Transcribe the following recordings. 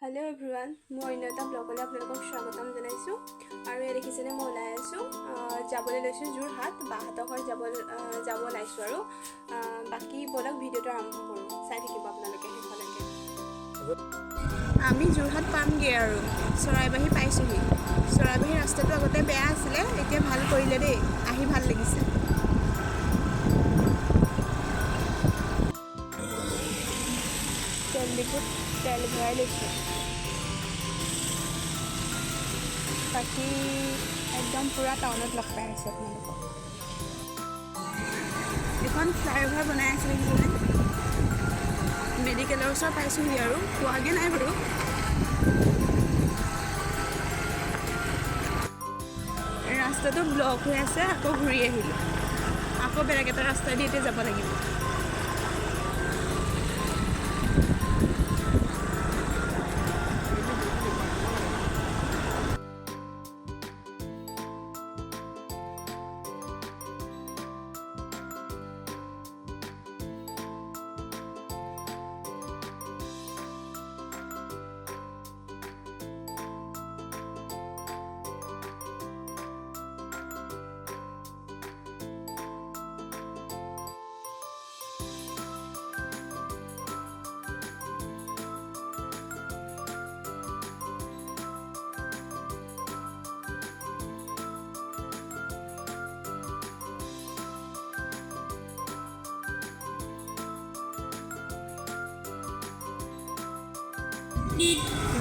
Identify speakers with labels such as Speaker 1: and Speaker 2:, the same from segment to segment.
Speaker 1: hello everyone मैं अन्य এটা ব্লগলৈ আপোনালোকক স্বাগতম জনাইছো আৰু এই দেখিছেনে মই ওলাই আছো যাবলৈ লৈছো যোৰহাট বাহাতৰ ঘৰ যাব লাইছো আৰু বাকি বলক ভিডিওটো আৰম্ভ কৰো চাই থাকিব আপোনালোকে হেফালৈকে আমি যোৰহাট পামগে আৰু চৰাইবাহী পাইছোহি চৰাইবাহী ৰাস্তাটো আগতে বেয়া আছিল এতিয়া ভাল কৰিলে দেই আহি ভাল লাগিছে তেল ভৰাই লৈছো বাকি একদম পুৰা টাউনত লগ পাই আছো আপোনালোকক এখন ফ্লাইঅভাৰ বনাই আছে দেখিছেনে মেডিকেলৰ ওচৰত পাইছোহি আৰু পোৱাগে নাই বাৰু ৰাস্তাটো ব্লক হৈ আছে আকৌ ঘূৰি আহিলো আকৌ বেলেগ এটা ৰাস্তা দি এতিয়া যাব লাগিব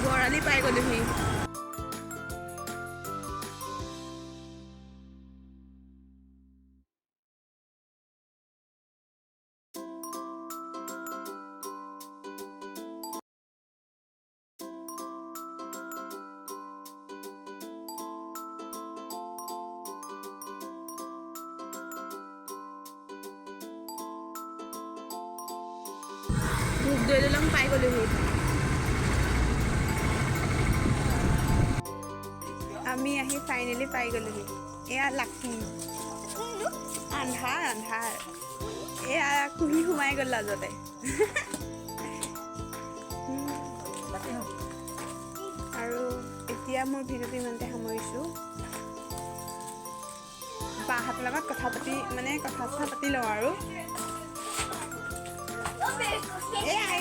Speaker 1: বৰালি পাই গ'লোহি দৈলং পাই গ'লোহি আমি আহি ফাইনেলি পাই গ'লোহি এয়া লাকি আন্ধাৰ এয়া কুহি সোমাই গ'ল লাজতে আৰু এতিয়া মোৰ ভিডিঅ'টো ইমানতে সামৰিছোঁ বাহঁতৰ লগত কথা পাতি লওঁ আৰু এয়া